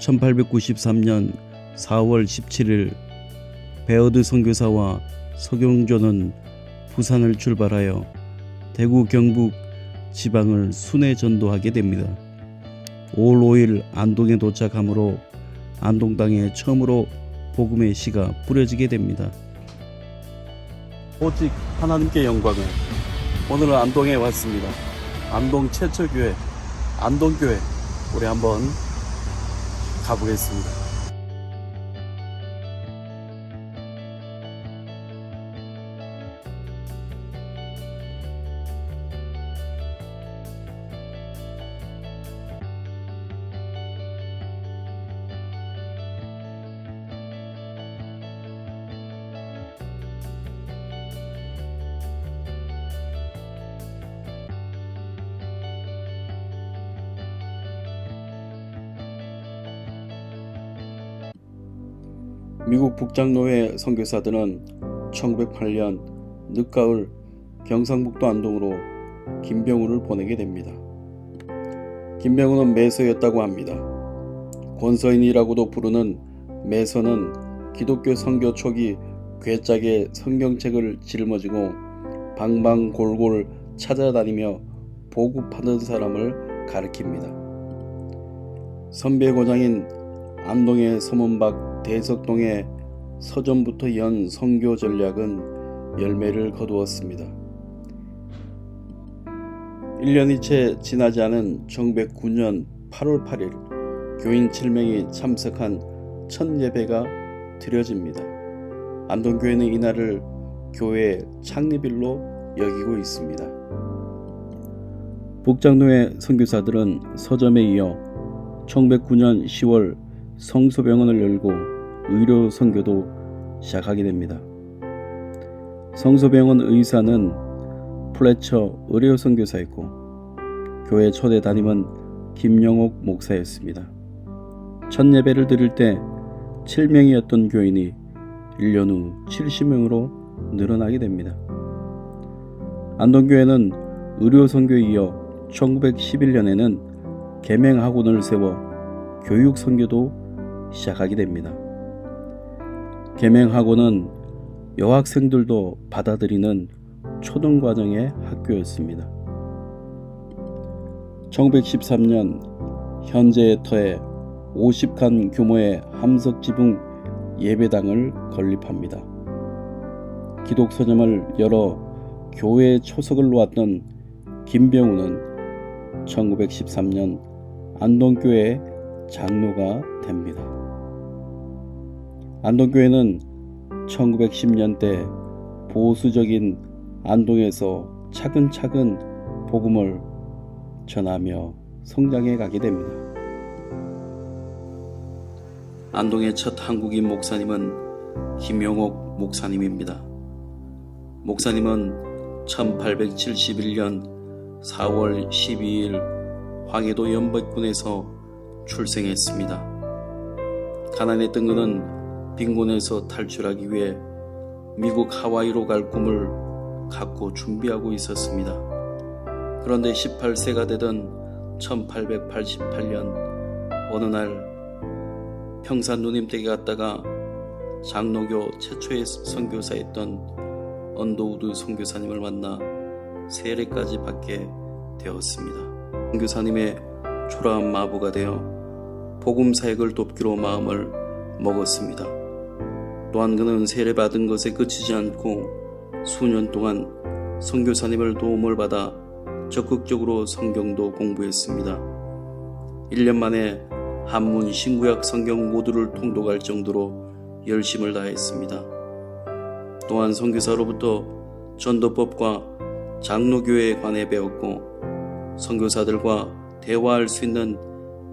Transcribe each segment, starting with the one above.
1893년 4월 17일 베어드 선교사와 서경조는 부산을 출발하여 대구 경북 지방을 순회 전도하게 됩니다. 5월 5일 안동에 도착하므로 안동 땅에 처음으로 복음의 씨가 뿌려지게 됩니다. 오직 하나님께 영광을. 오늘은 안동에 왔습니다. 안동 최초교회 안동교회 우리 한번 가보겠습니다. 미국 북장로회 선교사들은 1908년 늦가을 경상북도 안동으로 김병우를 보내게 됩니다. 김병우는 매서였다고 합니다. 권서인이라고도 부르는 매서는 기독교 선교 초기 괴짝의 성경책을 짊어지고 방방골골 찾아다니며 보급하던 사람을 가리킵니다. 선비의 고장인 안동의 서문박 대석동의 서점부터 연 선교 전략은 열매를 거두었습니다. 1년이 채 지나지 않은 1909년 8월 8일 교인 7명이 참석한 첫 예배가 드려집니다. 안동교회는 이날을 교회 창립일로 여기고 있습니다. 북장로회 선교사들은 서점에 이어 1909년 10월 성소병원을 열고 의료 선교도 시작하게 됩니다. 성소병원 의사는 플래처 의료 선교사였고 교회 초대 담임은 김영옥 목사였습니다. 첫 예배를 드릴 때 7명이었던 교인이 1년 후 70명으로 늘어나게 됩니다. 안동교회는 의료 선교에 이어 1911년에는 계명학원을 세워 교육 선교도 시작하게 됩니다. 계명학원은 여학생들도 받아들이는 초등과정의 학교였습니다. 1913년 현재의 터에 50칸 규모의 함석지붕 예배당을 건립합니다. 기독서점을 열어 교회에 초석을 놓았던 김병우는 1913년 안동교회의 장로가 됩니다. 안동교회는 1910년대 보수적인 안동에서 차근차근 복음을 전하며 성장해 가게 됩니다. 안동의 첫 한국인 목사님은 김영옥 목사님입니다. 목사님은 1871년 4월 12일 황해도 연백군에서 출생했습니다. 가난했던 그는 빈곤에서 탈출하기 위해 미국 하와이로 갈 꿈을 갖고 준비하고 있었습니다. 그런데 18세가 되던 1888년 어느 날 평산 누님댁에 갔다가 장로교 최초의 선교사였던 언더우드 선교사님을 만나 세례까지 받게 되었습니다. 선교사님의 초라한 마부가 되어 복음 사역을 돕기로 마음을 먹었습니다. 또한 그는 세례받은 것에 그치지 않고 수년 동안 선교사님을 도움을 받아 적극적으로 성경도 공부했습니다. 1년 만에 한문, 신구약 성경 모두를 통독할 정도로 열심을 다했습니다. 또한 선교사로부터 전도법과 장로교회에 관해 배웠고 선교사들과 대화할 수 있는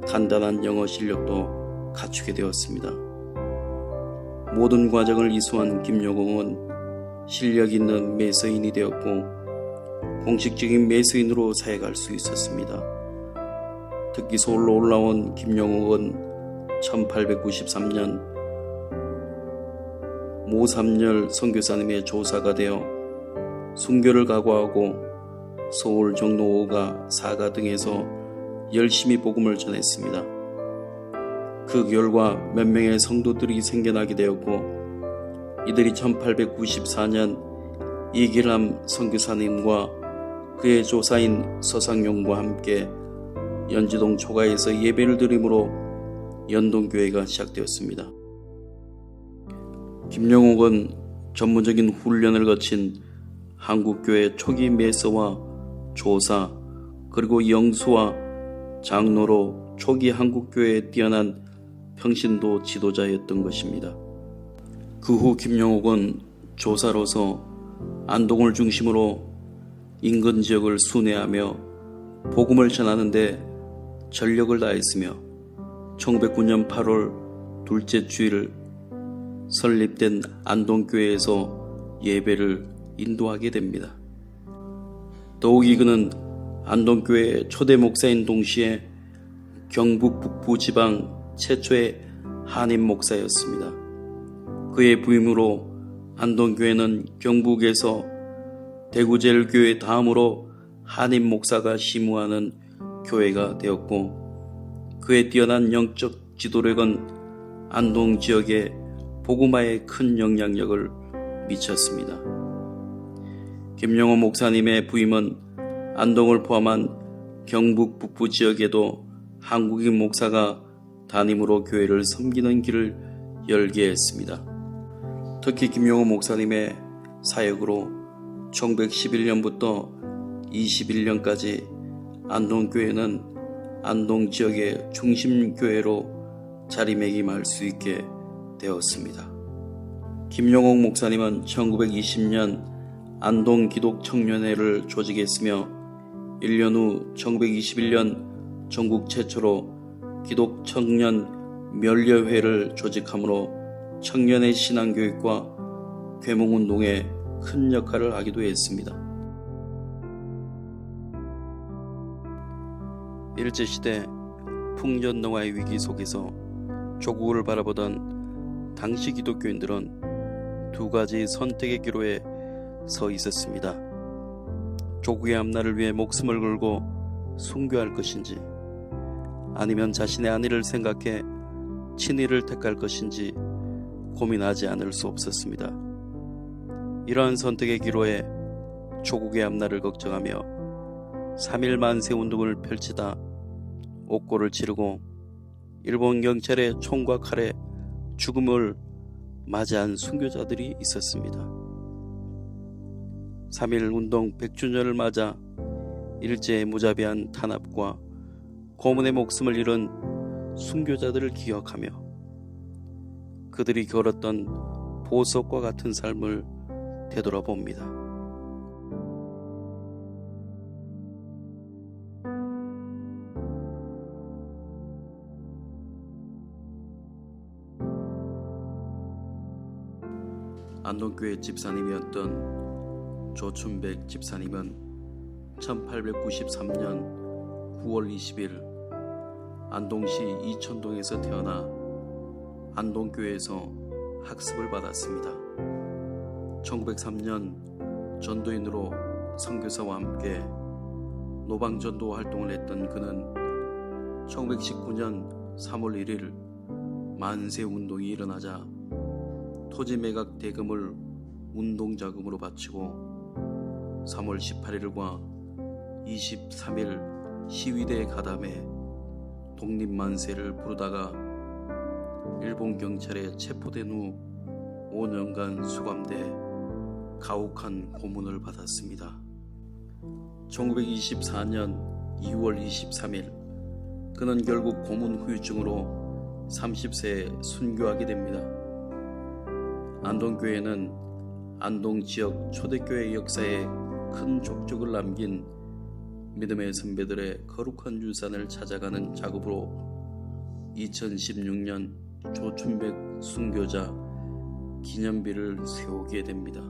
간단한 영어 실력도 갖추게 되었습니다. 모든 과정을 이수한 김영옥은 실력 있는 매서인이 되었고 공식적인 매서인으로 사역할 수 있었습니다. 특히 서울로 올라온 김영옥은 1893년 모삼열 선교사님의 조사가 되어 순교를 각오하고 서울 종로 5가 4가 등에서 열심히 복음을 전했습니다. 그 결과 몇 명의 성도들이 생겨나게 되었고, 이들이 1894년 이길함 선교사님과 그의 조사인 서상용과 함께 연지동 초가에서 예배를 드림으로 연동교회가 시작되었습니다. 김영옥은 전문적인 훈련을 거친 한국교회 초기 매서와 조사 그리고 영수와 장로로 초기 한국교회에 뛰어난 평신도 지도자였던 것입니다. 그 후 김영옥은 조사로서 안동을 중심으로 인근 지역을 순회하며 복음을 전하는 데 전력을 다했으며 1909년 8월 둘째 주일 설립된 안동교회에서 예배를 인도하게 됩니다. 더욱이 그는 안동교회의 초대 목사인 동시에 경북 북부 지방 최초의 한인 목사였습니다. 그의 부임으로 안동교회는 경북에서 대구제일교회 다음으로 한인 목사가 심우하는 교회가 되었고, 그의 뛰어난 영적 지도력은 안동 지역에 복음화에 큰 영향력을 미쳤습니다. 김영호 목사님의 부임은 안동을 포함한 경북 북부 지역에도 한국인 목사가 담임으로 교회를 섬기는 길을 열게 했습니다. 특히 김영호 목사님의 사역으로 1911년부터 21년까지 안동교회는 안동 지역의 중심교회로 자리매김할 수 있게 되었습니다. 김영옥 목사님은 1920년 안동 기독청년회를 조직했으며 1년 후 1921년 전국 최초로 기독청년 멸려회를 조직함으로 청년의 신앙교육과 계몽운동에 큰 역할을 하기도 했습니다. 일제시대 풍전노화의 위기 속에서 조국을 바라보던 당시 기독교인들은 두 가지 선택의 기로에 서 있었습니다. 조국의 앞날을 위해 목숨을 걸고 순교할 것인지, 아니면 자신의 안위를 생각해 친위를 택할 것인지 고민하지 않을 수 없었습니다. 이러한 선택의 기로에 조국의 앞날을 걱정하며 3.1 만세 운동을 펼치다 옥고를 치르고 일본 경찰의 총과 칼에 죽음을 맞이한 순교자들이 있었습니다. 3.1 운동 100주년을 맞아 일제의 무자비한 탄압과 고문의 목숨을 잃은 순교자들을 기억하며 그들이 걸었던 보석과 같은 삶을 되돌아봅니다. 안동교회 집사님이었던 조춘백 집사님은 1893년 9월 20일 안동시 이천동에서 태어나 안동교회에서 학습을 받았습니다. 1903년 전도인으로 선교사와 함께 노방전도 활동을 했던 그는 1919년 3월 1일 만세운동이 일어나자 토지매각 대금을 운동자금으로 바치고 3월 18일과 23일 시위대에 가담해 독립만세를 부르다가 일본 경찰에 체포된 후 5년간 수감돼 가혹한 고문을 받았습니다. 1924년 2월 23일 그는 결국 고문 후유증으로 30세에 순교하게 됩니다. 안동교회는 안동 지역 초대교회 역사에 큰 족적을 남긴 믿음의 선배들의 거룩한 유산을 찾아가는 작업으로 2016년 조춘백 순교자 기념비를 세우게 됩니다.